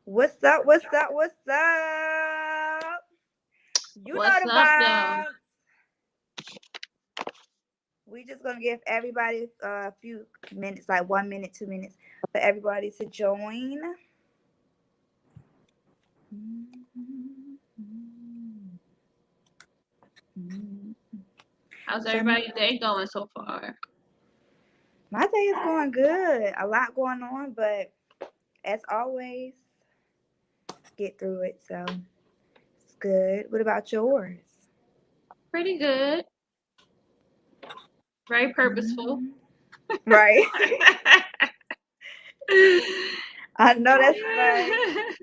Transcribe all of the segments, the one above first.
What's up? What's up? What's up? You know What's the up, though? vibes. We just gonna give everybody a few minutes, like 1 minute, 2 minutes, for everybody to join. How's So everybody's day going so far? my day is going good. A lot going on, but as always, get through it. So it's good. What about yours? Pretty good. Very purposeful. Right. I know that's right.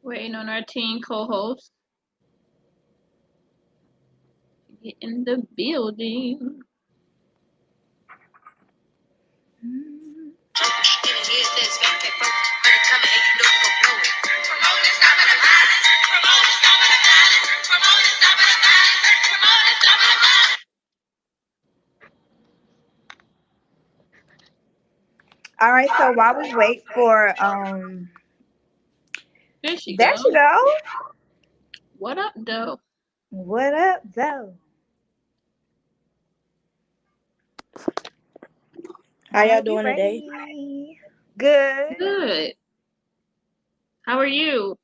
Waiting on our team co-host to get in the building. All right, so while we wait for There she there go. she go. What up, though? What up, though? How All y'all right, we doing today? ready. Good. Good. How are you?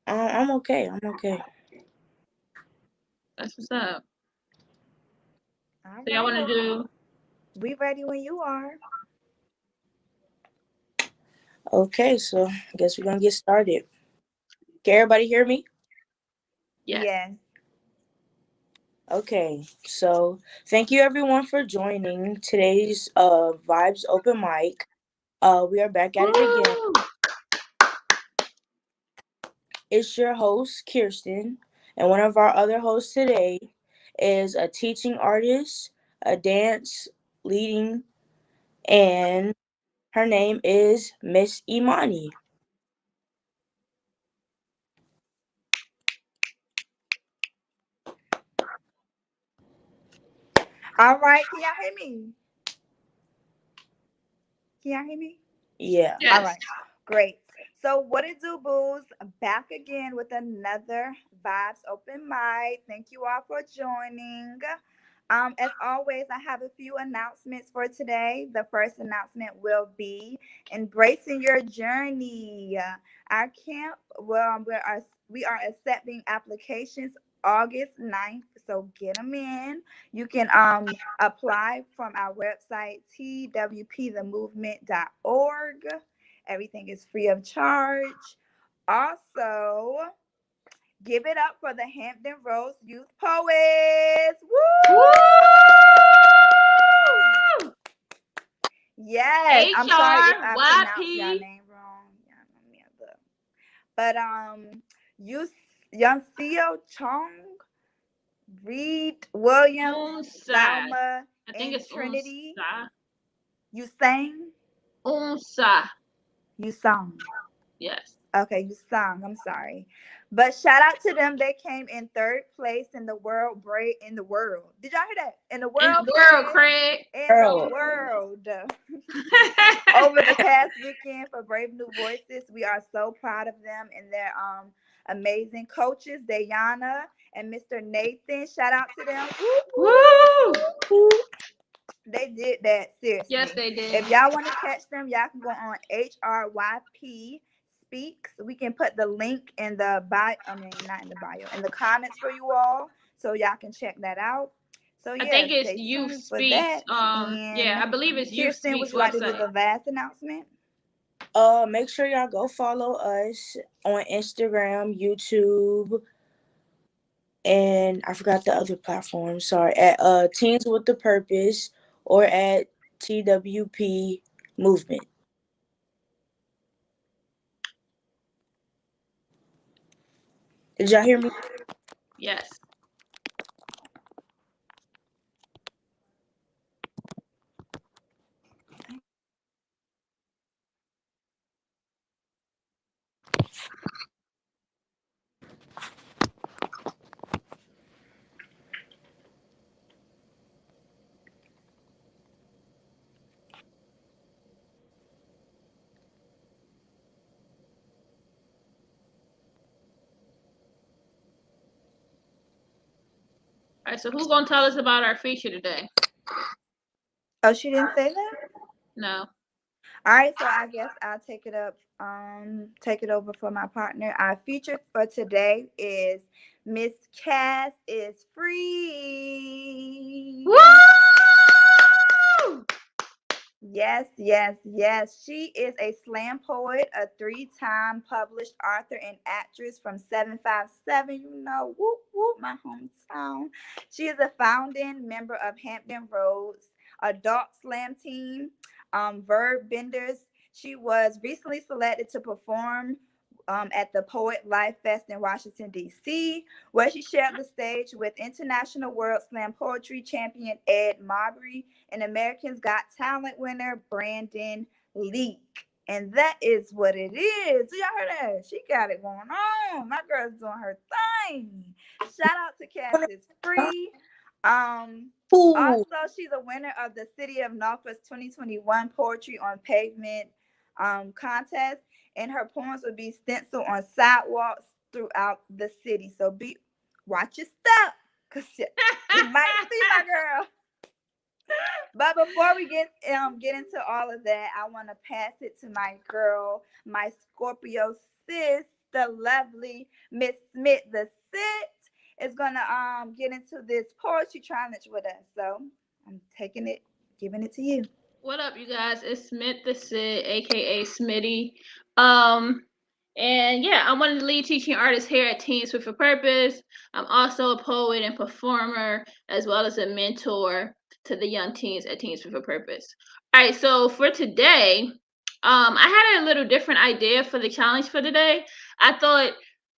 I'm okay. I'm okay. That's what's up. All So y'all right, want to well, do? we ready when you are. Okay, so I guess we're gonna get started. Can everybody hear me? Yes. Yes. Okay, so thank you everyone for joining today's Vibes Open Mic. We are back at it again. Woo! It's your host, Kirsten, and one of our other hosts today is a teaching artist, a dance leading, and her name is Miss Imani. All right, can y'all hear me? Can y'all hear me? Yeah. All Yes. right, great. So, what it do, booze? Back again with another Vibes Open Mic. Thank you all for joining. As always, I have a few announcements for today. The first announcement will be embracing your journey. Our camp, well, we are accepting applications August 9th, so get them in. You can apply from our website twpthemovement.org. Everything is free of charge. Also, give it up for the Hampton Roads Youth Poets. Woo! Woo! Yes, I'm sorry if I pronounced y'all HRYP. name wrong. Y'all know me a little. But you Youngseo Chong, Reed Williams, Unsa. Salma, I think and it's Trinity. Unsa. You sang? Unsa. You sung. Yes. Okay, you sung. I'm sorry. But shout out to them. They came in third place in the world break in the world. Did y'all hear that? In the In world, the world, Craig. Craig. In the Girl. world. Over the past weekend for Brave New Voices. We are so proud of them and their amazing coaches, Dayana and Mr. Nathan. Shout out to them. Woo, Woo! woo. They did that Yes, seriously. they did. If y'all want to catch them, y'all can go on HRYP Speaks. We can put the link in the bio. I mean, not in the bio, in the comments for you all, so y'all can check that out. So I yeah, think it's stay Youth tuned for Speaks. that. Yeah, And I believe it's Youth Kirsten, would Speaks you like to do website. the last announcement? Make sure y'all go follow us on Instagram, YouTube, and I forgot the other platform. Sorry, at Teens with the Purpose or at TWP Movement. Did y'all hear me? Yes. All right, so who's gonna tell us about our feature today? Oh, she didn't say that? No. All right, so I guess I'll take it up, take it over for my partner. Our feature for today is Miss Cass is free. Woo! Yes, yes, yes. She is a slam poet, a 3-time published author and actress from 757, whoop, whoop, my hometown. She is a founding member of Hampton Roads Adult Slam Team, Verb Benders. She was recently selected to perform at the Poet Life Fest in Washington, D.C., where she shared the stage with International World Slam Poetry champion Ed Marbury and America's Got Talent winner Brandon Leak. And that is what it is. Y'all heard that? She got it going on. My girl's doing her thing. Shout out to Cass is free. Also, she's a winner of the City of Norfolk's 2021 Poetry on Pavement contest, and her poems will be stenciled on sidewalks throughout the city. So watch your step, cause you might see my girl. But before we get into all of that, I want to pass it to my girl, my Scorpio sis, the lovely Miss Smith. The Sit is gonna get into this poetry challenge with us. So I'm giving it to you. What up, you guys? It's Smith the Sid, aka Smitty. And yeah, I'm one of the lead teaching artists here at Teens with a Purpose. I'm also a poet and performer, as well as a mentor to the young teens at Teens with a Purpose. All right, so for today, I had a little different idea for the challenge for today. I thought,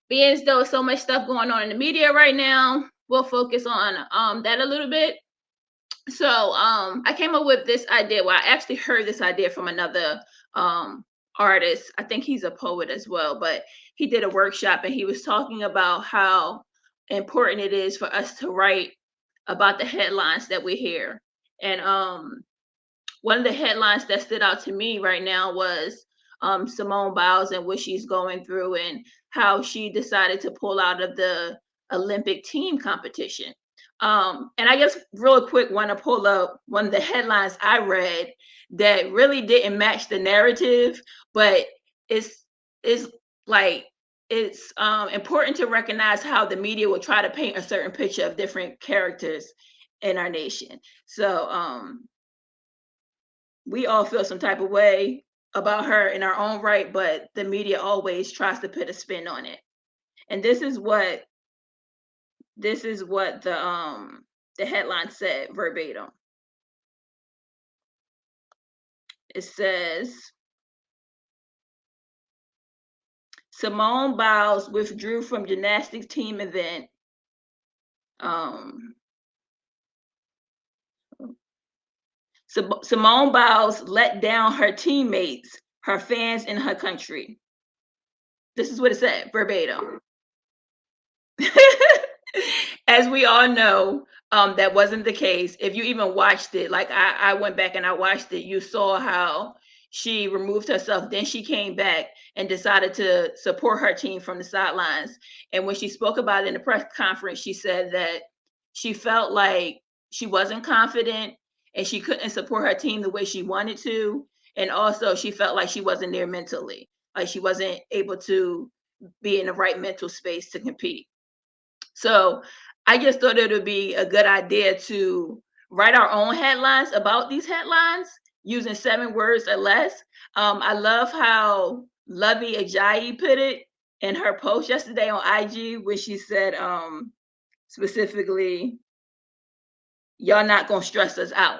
being as though so much stuff going on in the media right now, we'll focus on that a little bit. So I came up with this idea. Well, I actually heard this idea from another artist. I think he's a poet as well, but he did a workshop and he was talking about how important it is for us to write about the headlines that we hear. And one of the headlines that stood out to me right now was Simone Biles and what she's going through and how she decided to pull out of the Olympic team competition. And I just real quick want to pull up one of the headlines I read that really didn't match the narrative, but it's like it's important to recognize how the media will try to paint a certain picture of different characters in our nation. So we all feel some type of way about her in our own right, but the media always tries to put a spin on it. And this is what the headline said verbatim. It says, Simone Biles withdrew from gymnastics team event. Simone Biles let down her teammates, her fans, and her country. This is what it said verbatim. As we all know, that wasn't the case. If you even watched it, like I went back and I watched it, you saw how she removed herself. Then she came back and decided to support her team from the sidelines. And when she spoke about it in the press conference, she said that she felt like she wasn't confident and she couldn't support her team the way she wanted to. And also she felt like she wasn't there mentally, like she wasn't able to be in the right mental space to compete. So I just thought it would be a good idea to write our own headlines about these headlines using 7 words or less. I love how Lovey Ajayi put it in her post yesterday on IG, where she said specifically, y'all not gonna stress us out.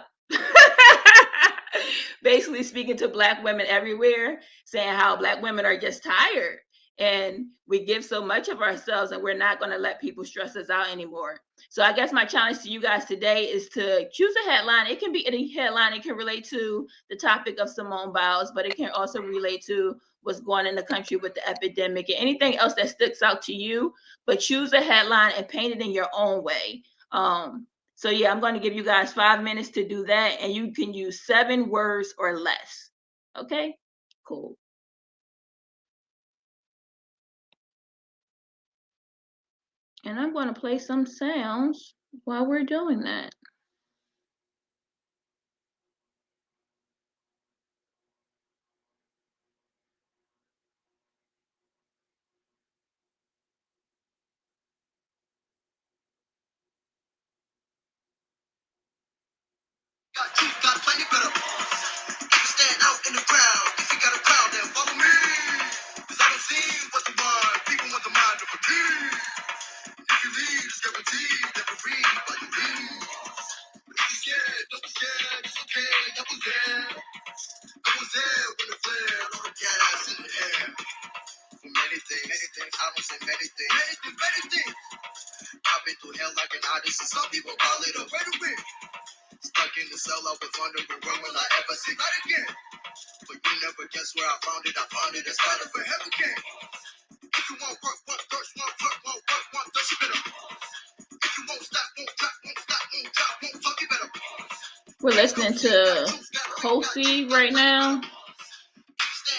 Basically speaking to Black women everywhere, saying how Black women are just tired and we give so much of ourselves and we're not going to let people stress us out anymore. So I guess my challenge to you guys today is to choose a headline. It can be any headline. It can relate to the topic of Simone Biles, but it can also relate to what's going on in the country with the epidemic and anything else that sticks out to you. But choose a headline and paint it in your own way. So yeah, I'm going to give you guys 5 minutes to do that, and you can use 7 words or less. Okay, cool. And I'm going to play some sounds while we're doing that. Got plenty better. Stand out in the crowd. If you got a crowd, then follow me. Cause I don't see what the mind. People want the mind of a king. If you lead, it's guaranteed. Never read, but you lead. If you scared, don't be scared. It's okay, I was there. I was there when it flared. All the gas in the air. For many things, I don't say many things. Many things. I've been through hell like an odyssey. Some people call it a way to win. Stuck in the cell, I was wondering where will I ever see that again? But you never guess where I found it. I found it as part of a heaven game. If you want work, one thirst, one work, one work, one thirst, you better. If you won't stop, won't drop, won't stop, won't drop, won't talk, you better. We're listening to Kosi right now.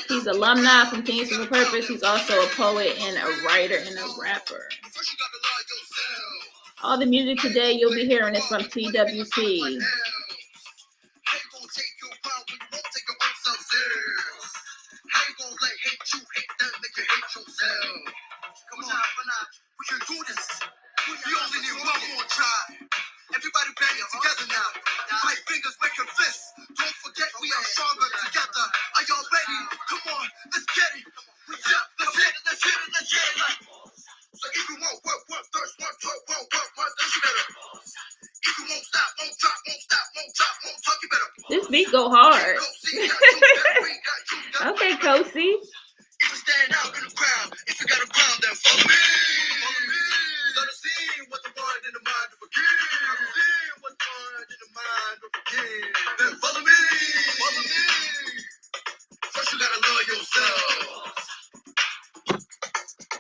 He's alumni from Teens for Purpose. He's also a poet and a writer and a rapper. All the music today you'll be hearing is from TWC. We can do this. We only need one more try. Everybody band it together now. Fight fingers, making fists. Don't forget we are stronger together. Are y'all ready? Come on, let's get it. Let's hit it, let's hit it, let's hit it. So if you want work, one thirst, one talk, one work, one thirst, you better. If you won't stop, won't drop, won't stop, won't drop, won't talk, you better. This beat go hard. Okay, Kosi. If you stand out in the crowd, if you got a crowd, then follow me. Follow me. Gotta see what the mind in the mind of a king. Gotta see what the mind in the mind of a king. Then follow me. Follow me. First you gotta love yourself.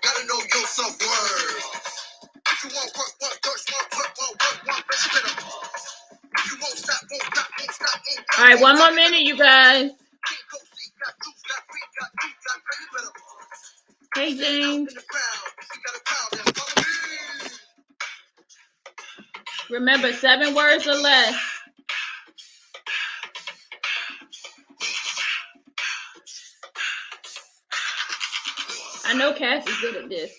Gotta know your self-worth. If you want work, one thirst, one work, one work, one bitch, you better. If you won't stop, won't stop, won't stop, won't stop. All right, one more minute, you guys. Hey, James. Remember, 7 words or less. I know Cass is good at this.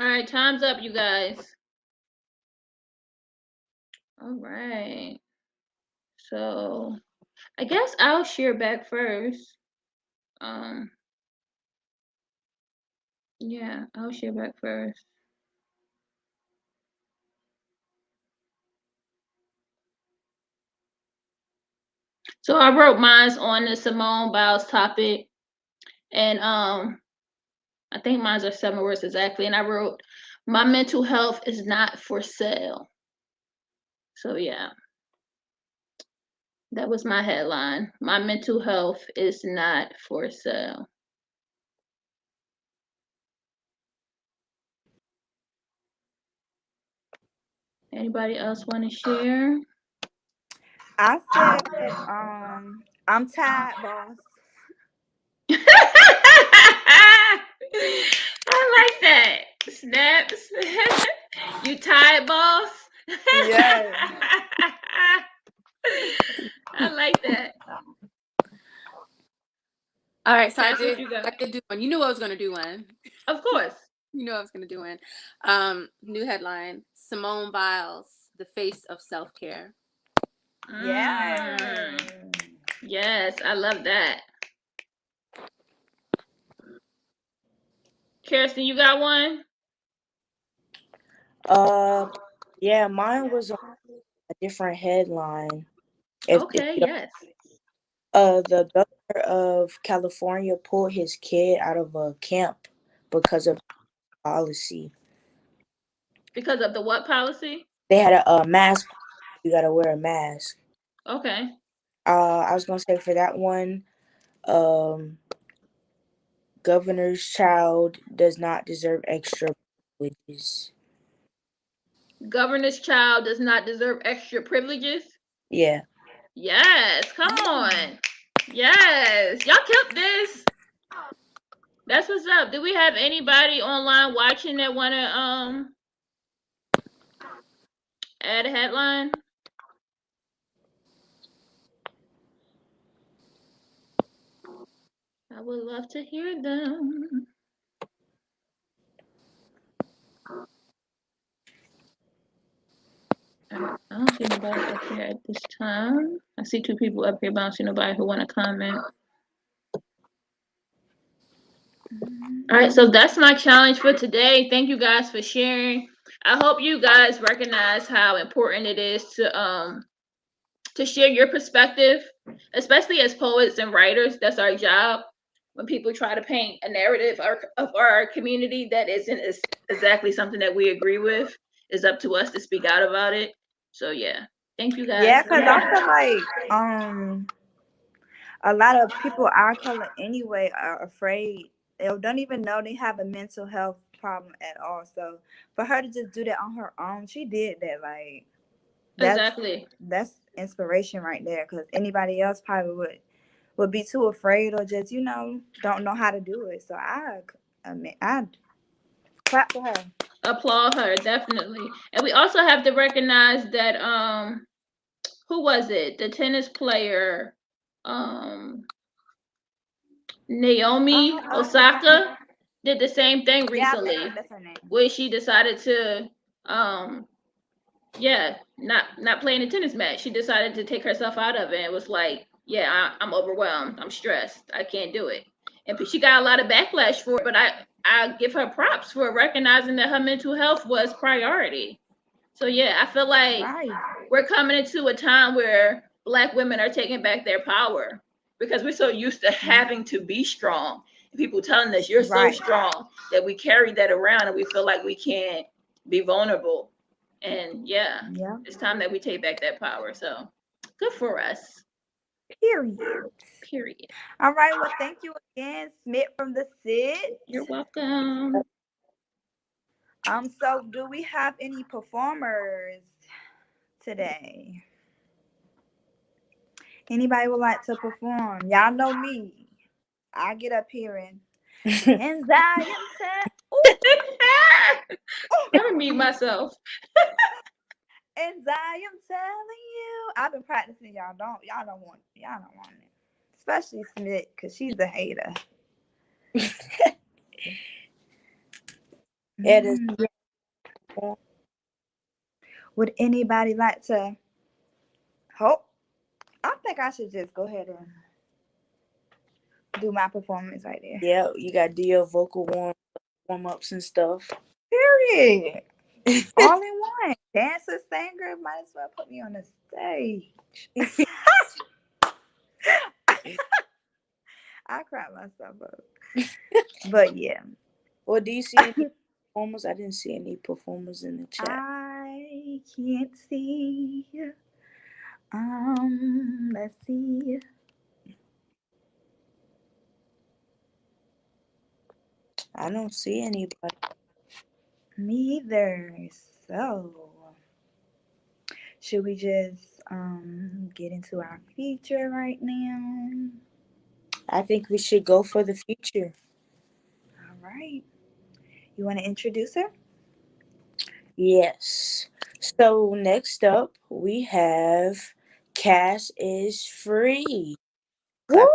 All right, time's up, you guys. All right. So, I guess I'll share back first. Yeah, I'll share back first. So I wrote mine on the Simone Biles topic, and I think mine are 7 words exactly. And I wrote, "My mental health is not for sale." So yeah, that was my headline. My mental health is not for sale. Anybody else want to share? I said, I'm tired, boss. I like that. Snaps. You tired, boss? Yes. I like that. All right, so Cass, I what you got? did do one. You knew I was gonna do one. Of course. You knew I was gonna do one. New headline: Simone Biles, the face of self-care. Yeah. Yes, I love that. Kirsten, you got one? Yeah, mine was on a different headline. If Okay, you yes. the governor of California pulled his kid out of a camp because of policy. Because of the what policy? They had a mask. You gotta wear a mask. Okay. I was gonna say for that one, um, governor's child does not deserve extra privileges. Governor's child does not deserve extra privileges. Yeah. Yes, come on. Yes, y'all kept this. That's what's up. Do we have anybody online watching that want to add a headline? I would love to hear them. I don't see nobody up here at this time. I see 2 people up here, but I don't see nobody who want to comment. All right, so that's my challenge for today. Thank you guys for sharing. I hope you guys recognize how important it is to share your perspective, especially as poets and writers. That's our job. When people try to paint a narrative of our community that isn't exactly something that we agree with, it's up to us to speak out about it. So yeah, thank you guys. Yeah, because I feel like a lot of people our color anyway are afraid. They don't even know they have a mental health problem at all. So for her to just do that on her own, she did that. Like Exactly. that's inspiration right there. Because anybody else probably would be too afraid or just don't know how to do it. So I clap for her. Applaud her, definitely. And we also have to recognize that who was it? The tennis player, Naomi Osaka, did the same thing Yeah, recently, that's her name. where she decided to not play in a tennis match. She decided to take herself out of it and was like, yeah, I'm overwhelmed, I'm stressed, I can't do it. And she got a lot of backlash for it, but I give her props for recognizing that her mental health was priority. So yeah, I feel like we're coming into a time where Black women are taking back their power because we're so used to having to be strong. People telling us you're so strong that we carry that around and we feel like we can't be vulnerable. And yeah, it's time that we take back that power. So good for us. Period. All right. Well, thank you again, Smith from the Sit. You're welcome. So do we have any performers today? Anybody would like to perform? Y'all know me. I get up here and Zion Let me mute myself. And Zion telling you, I've been practicing. Y'all don't want it, especially Smith because she's a hater. It is. Would anybody like to? I think I should just go ahead and do my performance right there. Yeah, you got to do your vocal warm ups and stuff. Period. All in one. Dancer, singer, might as well put me on the stage. I cried myself up. But yeah. Well, do you see any performers? I didn't see any performers in the chat. I can't see. Let's see. I don't see anybody. Me either. So, should we just get into our feature right now? I think we should go for the feature. All right. You want to introduce her? Yes. So next up, we have Cash is Free. Woo, woo.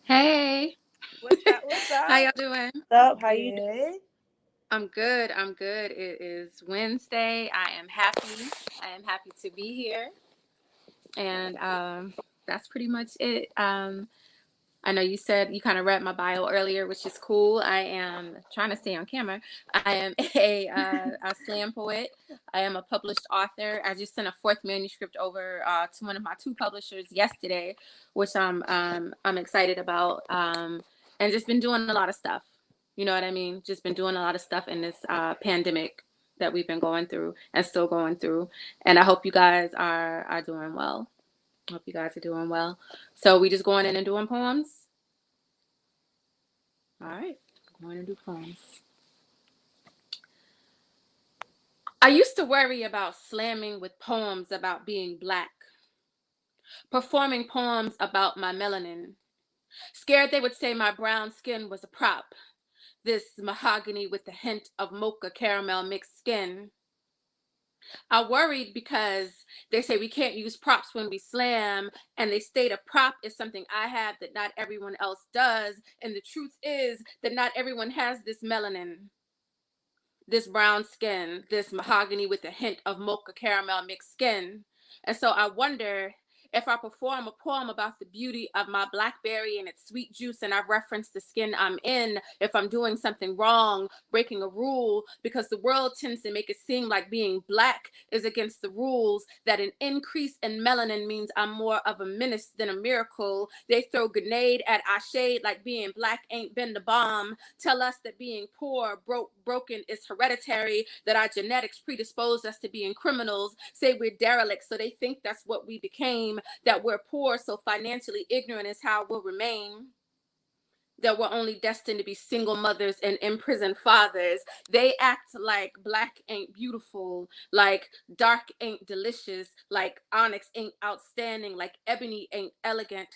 Hey. What's up? What's up? How y'all doing? What's up? How you doing? I'm good. It is Wednesday. I am happy to be here. And that's pretty much it. I know you said you kind of read my bio earlier, which is cool. I am trying to stay on camera. I am a slam poet. I am a published author. I just sent a fourth manuscript over to one of my two publishers yesterday, which I'm excited about. And just been doing a lot of stuff. You know what I mean? Just been doing a lot of stuff in this pandemic that we've been going through and still going through. And I hope you guys are doing well. Hope you guys are doing well. So we just going in and doing poems? All right, going to do poems. I used to worry about slamming with poems about being Black, performing poems about my melanin, scared they would say my brown skin was a prop, this mahogany with a hint of mocha caramel mixed skin. I worried because they say we can't use props when we slam, and they state a prop is something I have that not everyone else does, and the truth is that not everyone has this melanin, this brown skin, this mahogany with a hint of mocha caramel mixed skin. And so I wonder if I perform a poem about the beauty of my blackberry and its sweet juice, and I reference the skin I'm in, if I'm doing something wrong, breaking a rule, because the world tends to make it seem like being Black is against the rules, that an increase in melanin means I'm more of a menace than a miracle. They throw grenade at our shade like being Black ain't been the bomb. Tell us that being poor, broken is hereditary, that our genetics predispose us to being criminals. Say we're derelicts, so they think that's what we became, that we're poor, so financially ignorant is how we'll remain, that we're only destined to be single mothers and imprisoned fathers. They act like Black ain't beautiful, like dark ain't delicious, like onyx ain't outstanding, like ebony ain't elegant.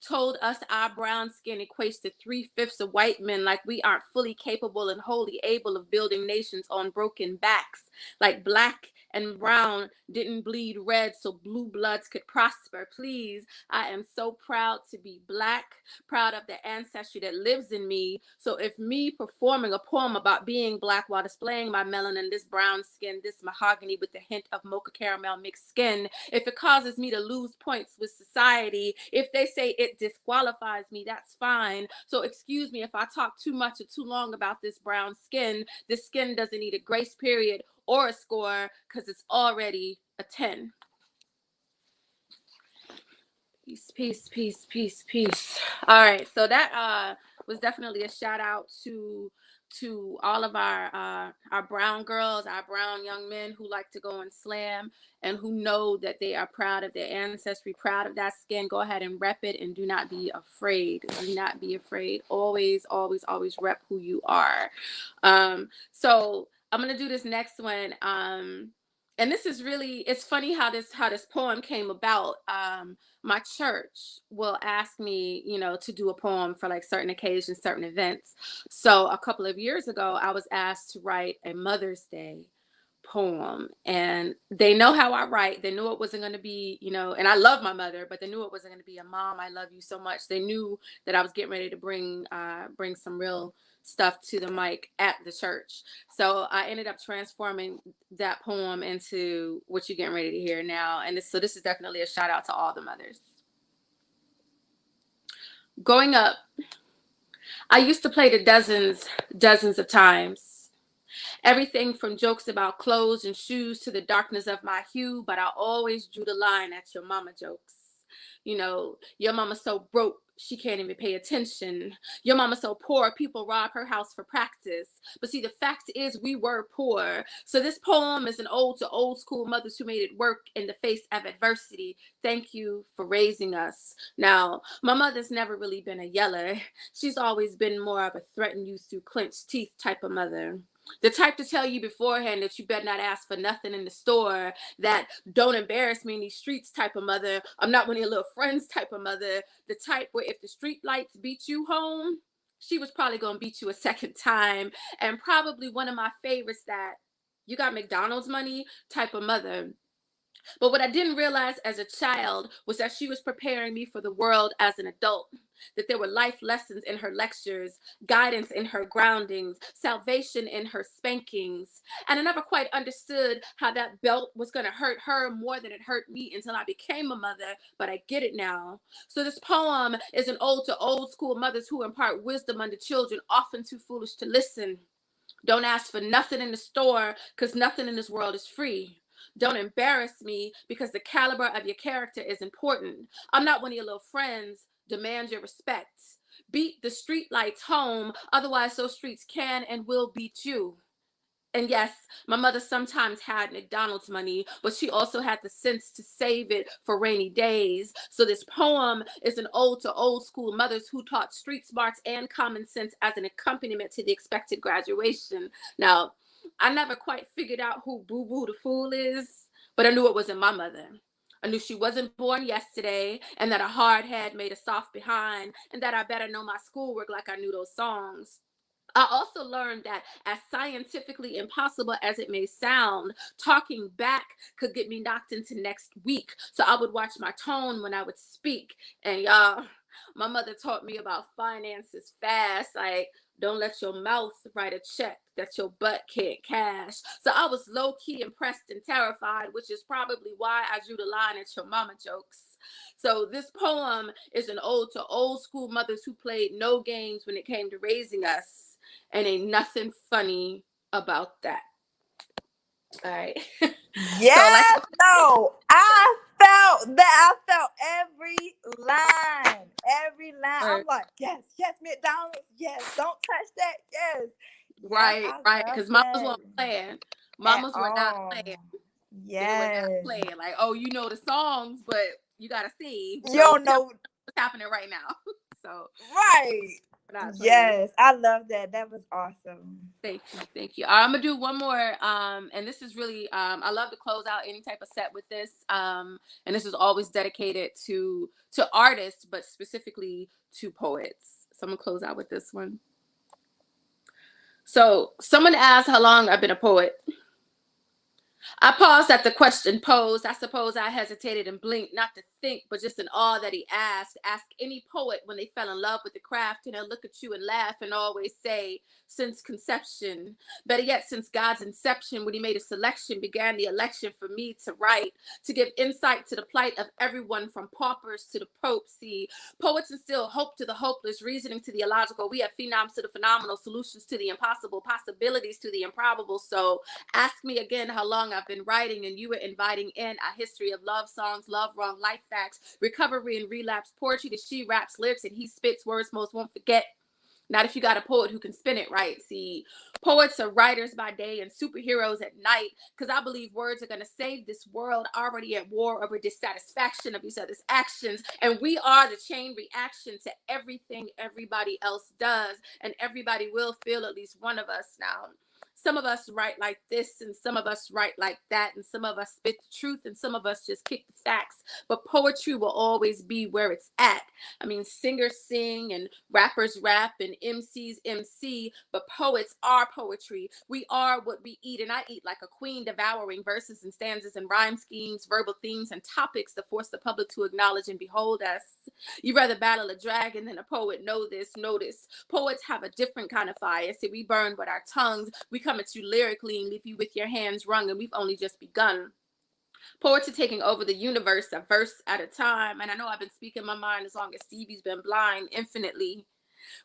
Told us our brown skin equates to 3/5 of white men, like we aren't fully capable and wholly able of building nations on broken backs, like Black and brown didn't bleed red so blue bloods could prosper. Please, I am so proud to be Black, proud of the ancestry that lives in me. So if me performing a poem about being Black while displaying my melanin, this brown skin, this mahogany with a hint of mocha caramel mixed skin, if it causes me to lose points with society, if they say it disqualifies me, that's fine. So excuse me if I talk too much or too long about this brown skin. This skin doesn't need a grace period or a score, because it's already a 10. Peace, peace, peace, peace, peace. All right, so that was definitely a shout out to all of our brown girls, our brown young men who like to go and slam and who know that they are proud of their ancestry, proud of that skin. Go ahead and rep it and do not be afraid. Do not be afraid. Always, always, always rep who you are. So I'm gonna do this next one. And this is really, it's funny how this poem came about. My church will ask me, to do a poem for like certain occasions, certain events. So a couple of years ago, I was asked to write a Mother's Day poem, and they know how I write. They knew it wasn't going to be, and I love my mother, but they knew it wasn't going to be a mom, I love you so much. They knew that I was getting ready to bring some real stuff to the mic at the church. So I ended up transforming that poem into what you're getting ready to hear now. And this is definitely a shout out to all the mothers. Growing up, I used to play the dozens of times. Everything from jokes about clothes and shoes to the darkness of my hue, but I always drew the line at your mama jokes. Your mama's so broke, she can't even pay attention. Your mama's so poor, people rob her house for practice. But see, the fact is we were poor. So this poem is an ode to old school mothers who made it work in the face of adversity. Thank you for raising us. Now, my mother's never really been a yeller. She's always been more of a threaten you through clenched teeth type of mother. The type to tell you beforehand that you better not ask for nothing in the store, that don't embarrass me in these streets type of mother. I'm not one of your little friends type of mother. The type where if the street lights beat you home, she was probably going to beat you a second time. And probably one of my favorites, that you got McDonald's money type of mother. But what I didn't realize as a child was that she was preparing me for the world as an adult, that there were life lessons in her lectures, guidance in her groundings, salvation in her spankings. And I never quite understood how that belt was going to hurt her more than it hurt me until I became a mother, but I get it now. So this poem is an ode to old school mothers who impart wisdom unto children often too foolish to listen. Don't ask for nothing in the store because nothing in this world is free. Don't embarrass me because the caliber of your character is important. I'm not one of your little friends. Demand your respect. Beat the street lights home, otherwise those streets can and will beat you. And yes, my mother sometimes had McDonald's money, but she also had the sense to save it for rainy days. So this poem is an ode to old school mothers who taught street smarts and common sense as an accompaniment to the expected graduation. Now, I never quite figured out who Boo Boo the Fool is, but I knew it wasn't my mother. I knew she wasn't born yesterday, and that a hard head made a soft behind, and that I better know my schoolwork like I knew those songs. I also learned that, as scientifically impossible as it may sound, talking back could get me knocked into next week. So I would watch my tone when I would speak. And y'all, my mother taught me about finances fast. Like, don't let your mouth write a check that your butt can't cash. So I was low key impressed and terrified, which is probably why I drew the line at your mama jokes. So this poem is an ode to old school mothers who played no games when it came to raising us. And ain't nothing funny about that. All right. Yes, no, I felt that. I felt every line, every line. I'm like, yes, yes, McDonald's, yes, don't touch that, yes. Yes, Right, I right. love Because mamas that weren't playing. at Mamas were not all. playing. They were Yes. not playing. Like, oh, you know the songs, but you gotta see. You So don't tell me know, what's happening right now. So right? we're not playing. Yes, I love that. That was awesome. Thank you, thank you. I'm gonna do one more, and this is really, I love to close out any type of set with this, and this is always dedicated to artists, but specifically to poets. So I'm gonna close out with this one. So someone asked how long I've been a poet. I paused at the question posed. I suppose I hesitated and blinked, not to think, but just in awe that he asked. Ask any poet when they fell in love with the craft, and they'll look at you and laugh and always say, since conception. Better yet, since God's inception, when he made a selection, began the election for me to write, to give insight to the plight of everyone from paupers to the Pope. See, poets instill hope to the hopeless, reasoning to the illogical. We have phenoms to the phenomenal, solutions to the impossible, possibilities to the improbable. So ask me again how long I've been writing, and you were inviting in a history of love songs, love wrong, life facts, recovery and relapse, poetry that she raps lyrics and he spits words most won't forget. Not if you got a poet who can spin it right. See, poets are writers by day and superheroes at night, because I believe words are going to save this world already at war over dissatisfaction of each other's actions. And we are the chain reaction to everything everybody else does. And everybody will feel at least one of us now. Some of us write like this, and some of us write like that, and some of us spit the truth, and some of us just kick the facts. But poetry will always be where it's at. I mean, singers sing and rappers rap and MCs MC, but poets are poetry. We are what we eat, and I eat like a queen, devouring verses and stanzas and rhyme schemes, verbal themes and topics to force the public to acknowledge and behold us. You'd rather battle a dragon than a poet. Know this, notice. Poets have a different kind of fire. See, we burn with our tongues. We come at you lyrically and leave you with your hands wrung, and we've only just begun. Poets are taking over the universe a verse at a time. And I know I've been speaking my mind as long as Stevie's been blind, infinitely.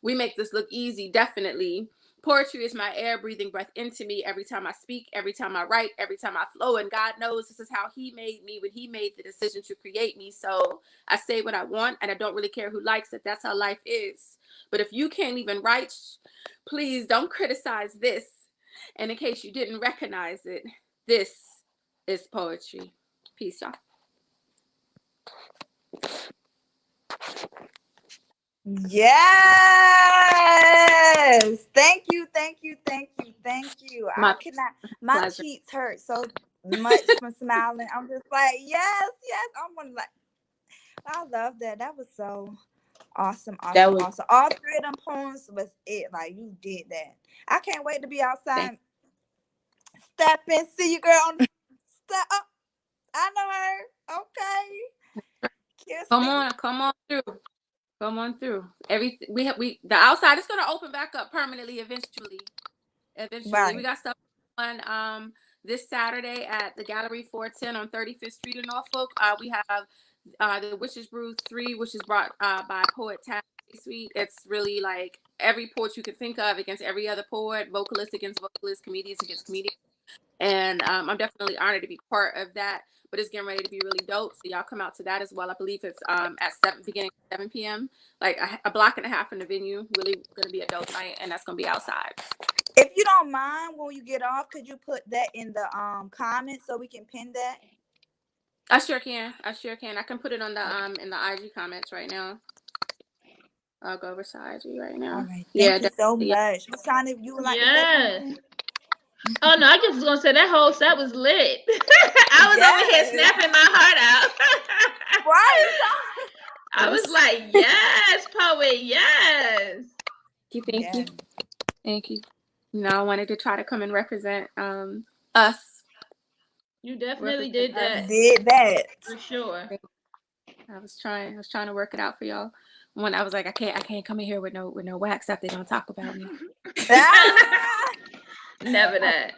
We make this look easy, definitely. Poetry is my air breathing breath into me every time I speak, every time I write, every time I flow. And God knows this is how he made me when he made the decision to create me. So I say what I want, and I don't really care who likes it. That's how life is. But if you can't even write, please don't criticize this. And in case you didn't recognize it, this is poetry. Peace, y'all. Yes. Thank you, thank you, thank you, thank you. I My cannot, my pleasure. cheeks hurt so much from smiling. I'm just like, yes, yes. I'm gonna like, I love that. That was so awesome, That awesome, was awesome. All three of them poems was it. Like, you did that. I can't wait to be outside. Step in, see you, girl. Step up. I know her. Okay. Come Kirsten. on through. Come on through. The outside is gonna open back up permanently eventually. Right. We got stuff on this Saturday at the Gallery 410 on 35th Street in Norfolk. We have the Witches Brew 3, which is brought by poet Tab Sweet. It's really like every poet you could think of against every other poet, vocalist against vocalist, comedians against comedians. And I'm definitely honored to be part of that. But it's getting ready to be really dope. So y'all come out to that as well. I believe it's beginning at 7 p.m. Like a block and a half in the venue. Really gonna be a dope night, and that's gonna be outside. If you don't mind, when you get off, could you put that in the comments so we can pin that? I sure can. I can put it on the in the IG comments right now. I'll go over to IG right now. All right. Yeah, Thank you so definitely. much. Miss Shauna, you would like to say Yes. something? Oh no, I just was gonna say that whole set was lit. I was over here Yes. snapping my heart out. Right. I was like, yes, poet, yes. Thank you. You know, I wanted to try to come and represent us. You definitely did that. Did that. For sure. I was trying to work it out for y'all. When I was like, I can't come in here with no wax stuff. They don't talk about me. Never that.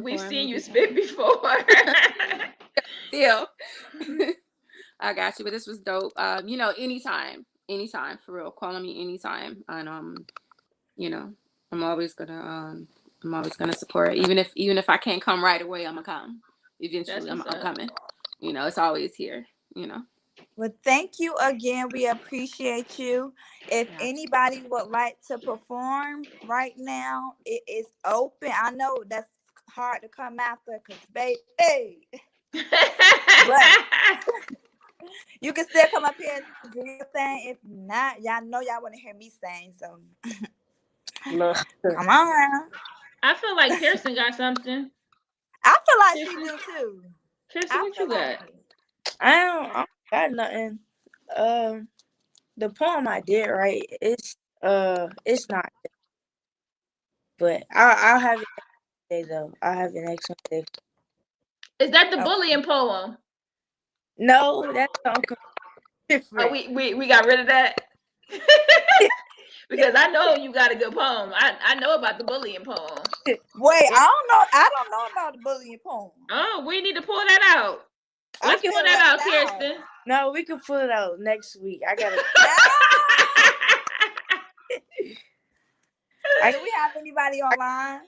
We've seen you spit before. Still. I got you, but this was dope. You know, anytime for real. Call on me anytime. And you know, I'm always gonna support. Even if I can't come right away, I'm gonna come. Eventually I'm coming. You know, it's always here, you know. Well, thank you again. We appreciate you. If anybody would like to perform right now, it is open. I know that's hard to come after because, baby, but you can still come up here and do your thing. If not, y'all know y'all want to hear me sing. So come on. I feel like Kirsten got something. I feel like she do too. Kirsten, what you got? I don't got nothing. The poem I did write, it's not, but I'll have it next day though. I'll have it next day. Is that the bullying poem? No, that's something different. Oh, we got rid of that. Because I know you got a good poem. I know about the bullying poem. Wait, I don't know about the bullying poem. Oh, we need to pull that out. Let's pull that out, Kirsten. No, we can pull it out next week. I gotta. Do we have anybody online?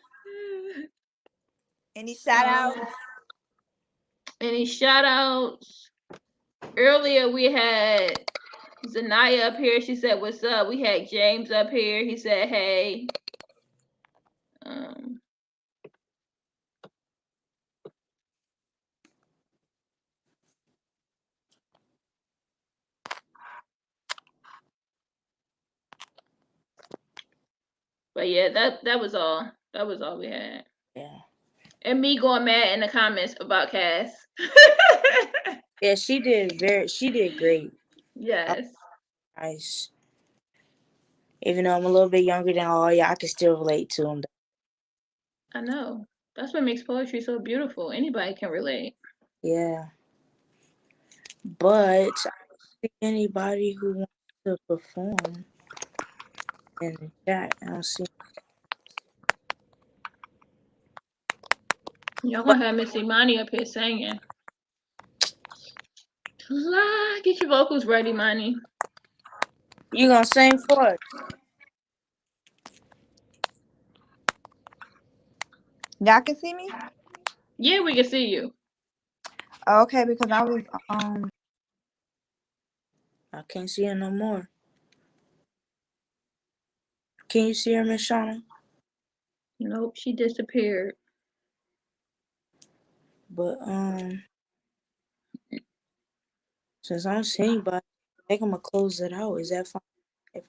Any shout outs? Any shout outs? Earlier we had Zanaya up here. She said, "What's up?" We had James up here. He said, "Hey." But yeah, that was all. That was all we had. Yeah. And me going mad in the comments about Cass. Yeah, she did great. Yes. Nice. Even though I'm a little bit younger than all y'all, I can still relate to him. I know. That's what makes poetry so beautiful. Anybody can relate. Yeah. But I don't see anybody who wants to perform in the chat. I don't see. Y'all gonna have Miss Imani up here singing. Get your vocals ready, Imani. You gonna sing for us? Y'all can see me? Yeah, we can see you. Okay, because I was I can't see her no more. Can you see her, Miss Shauna? Nope, she disappeared. But since I don't see anybody, I think I'm gonna close it out. Is that fine?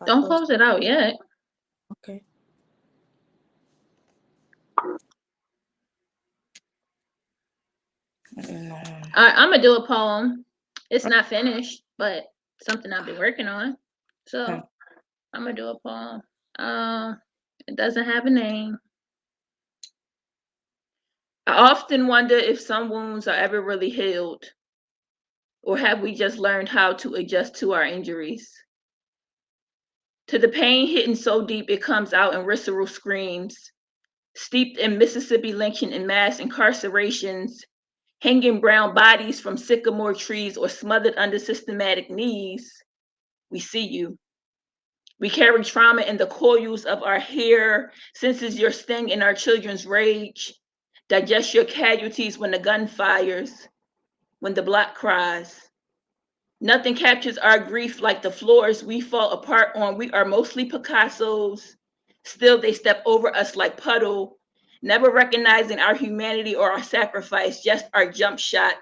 Don't close it out yet. Okay. I'm gonna do a poem. It's not finished, but something I've been working on. So I'm gonna do a poem. It doesn't have a name. I often wonder if some wounds are ever really healed, or have we just learned how to adjust to our injuries? To the pain hidden so deep it comes out in visceral screams, steeped in Mississippi lynching and mass incarcerations, hanging brown bodies from sycamore trees or smothered under systematic knees, we see you. We carry trauma in the coils of our hair, senses your sting in our children's rage, digest your casualties when the gun fires, when the block cries. Nothing captures our grief like the floors we fall apart on. We are mostly Picassos. Still, they step over us like puddle, never recognizing our humanity or our sacrifice, just our jump shot,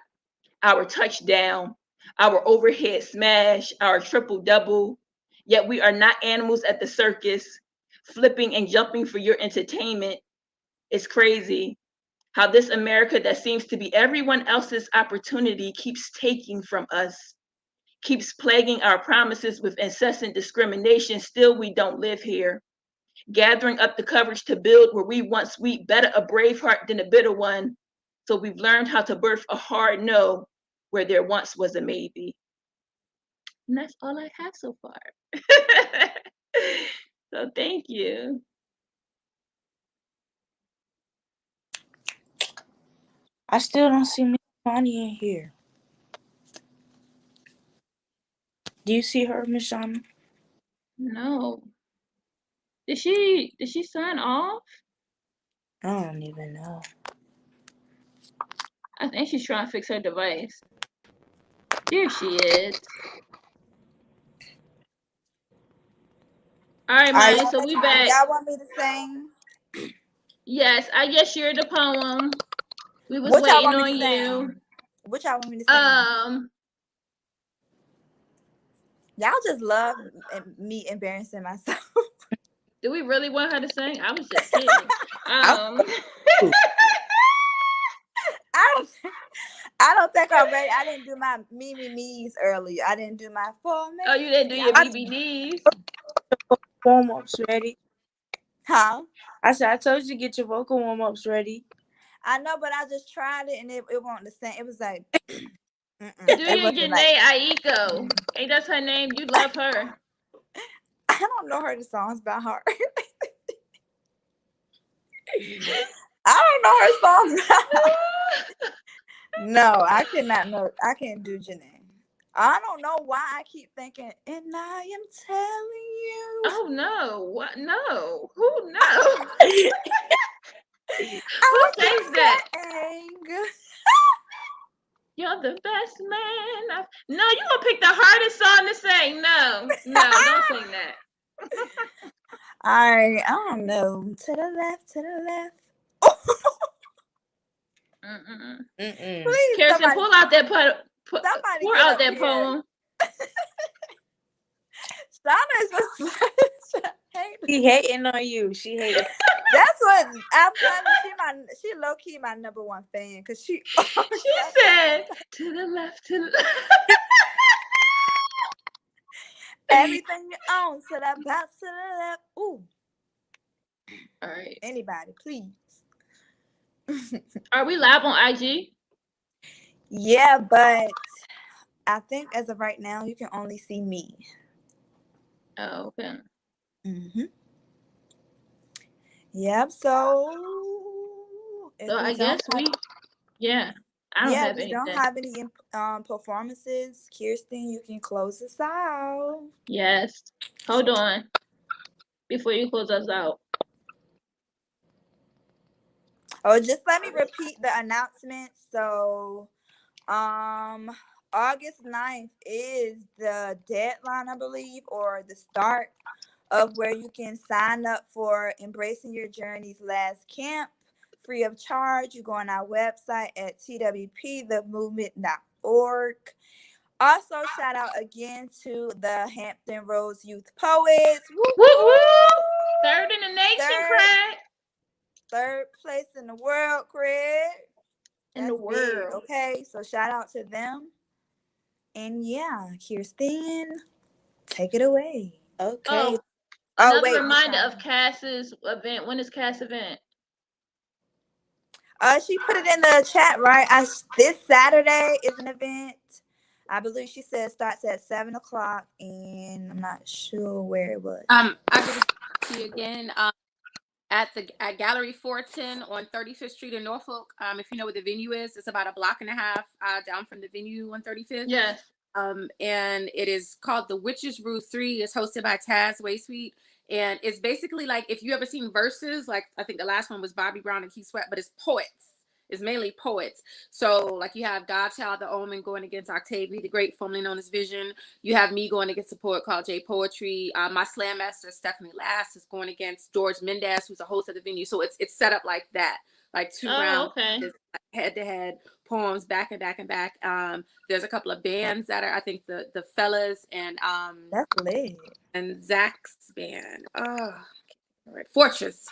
our touchdown, our overhead smash, our triple double. Yet we are not animals at the circus, flipping and jumping for your entertainment. It's crazy how this America that seems to be everyone else's opportunity keeps taking from us, keeps plaguing our promises with incessant discrimination. Still, we don't live here. Gathering up the courage to build where we once weep, better a brave heart than a bitter one. So we've learned how to birth a hard no where there once was a maybe. And that's all I have so far. So thank you. I still don't see Miss Bonnie in here. Do you see her, Miss Shauna? No. Did she sign off? I don't even know. I think she's trying to fix her device. There she is. All right, Alright, Maya, so we back. y'all want me to sing? Yes, I just shared the poem. We was What y'all waiting want on me to you. sing? What y'all want me to sing? Y'all just love me embarrassing myself. Do we really want her to sing? I was just kidding. I don't think I'm ready. I didn't do my me's earlier. I didn't do my Oh, you didn't do your BBDs? Warm ups ready. Huh? I said I told you to get your vocal warm ups ready. I know, but I just tried it and it wasn't the same. It was like do your Janae Aiko. Ain't that her name? You love her. I don't know her songs by heart. I don't know her songs by heart. No, I cannot know. I can't do Janae. I don't know why I keep thinking, and I am telling you. Oh no! What? No. Who knows? Who says that? You're the best man. No, you gonna pick the hardest song to sing? No, don't sing that. All right, I don't know. To the left, to the left. Please, Kirsten, pull out that pour out that poem. Shauna is just She hating on you. She hating. That's what I'm trying to. She low key my number one fan because she said to the left, to the left. Everything you own to the left, to the left. Ooh. All right. Anybody, please. Are we live on IG? Yeah, but I think as of right now, you can only see me. Oh, okay. Yep. So I guess I don't have anything. Don't have any performances. Kirsten, you can close us out. Yes. Hold on. Before you close us out. Oh, just let me repeat the announcement. So, August 9th is the deadline, I believe, or the start of where you can sign up for Embracing Your Journey's last camp free of charge. You go on our website at twpthemovement.org. Also, shout out again to the Hampton Roads Youth Poets. Woo, woo, woo. Third in the nation, Craig. Third place in the world, Craig. In the world. Big, okay, so shout out to them. And yeah, Kirsten, take it away. Okay. Another reminder of Cass's event. When is Cass' event? She put it in the chat, right? This Saturday is an event. I believe she said starts at 7 o'clock, and I'm not sure where it was. I give it to you again. At Gallery 410 on 35th Street in Norfolk. If you know what the venue is, it's about a block and a half down from the venue on 35th. Yes. And it is called the Witches Brew 3. It's hosted by Taz Waysweet. And it's basically like, if you ever seen Verses, like I think the last one was Bobby Brown and Keith Sweat, but it's poets. It's mainly poets. So like you have Godchild the Omen going against Octavia the Great, formerly known as Vision. You have me going against a poet called J Poetry. My slam master Stephanie Lass is going against George Mendez, who's a host of the venue. So it's set up like that, like two rounds, Okay. head to head poems, back and back and back. There's a couple of bands that are, I think the Fellas and That's lit. and Zach's band. Oh. Right. Fortress.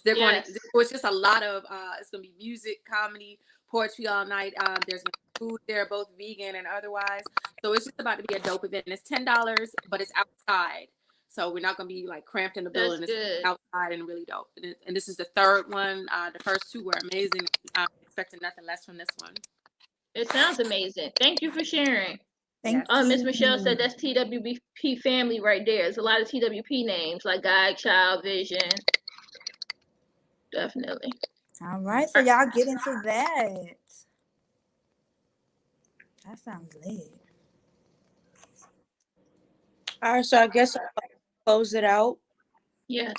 They're Yes. going. So it's just a lot of. It's going to be music, comedy, poetry all night. There's going to be food there, both vegan and otherwise. So it's just about to be a dope event. And it's $10, but it's outside. So we're not going to be like cramped in the building. That's It's good. outside and really dope. And this is the third one. The first two were amazing. I'm expecting nothing less from this one. It sounds amazing. Thank you for sharing. Thank Yes. Miss you. Michelle said that's TWP family right there. There's a lot of TWP names like Godchild, Vision. Definitely. All right, so y'all get into that. That sounds lit. All right, so I guess I'll close it out. Yes.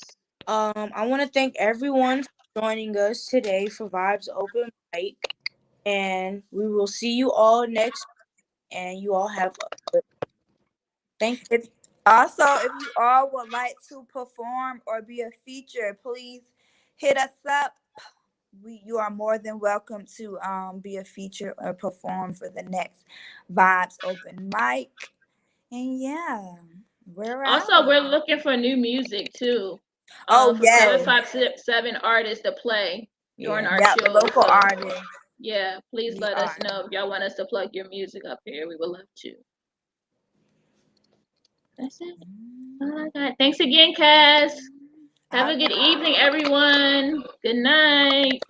I want to thank everyone for joining us today for Vibes Open Mic, and we will see you all next. And you all have a good. Thank you. Also, if you all would like to perform or be a feature, please hit us up. You are more than welcome to be a feature or perform for the next Vibes Open Mic. And yeah, we're Also, out. we're looking for new music too. Oh, For yes. 757 artists to play during our Yeah, show. local So, artists. yeah, please We let us are. know if y'all want us to plug your music up here. We would love to. That's it. All I got. Thanks again, Cass. Have a good evening, everyone. Good night.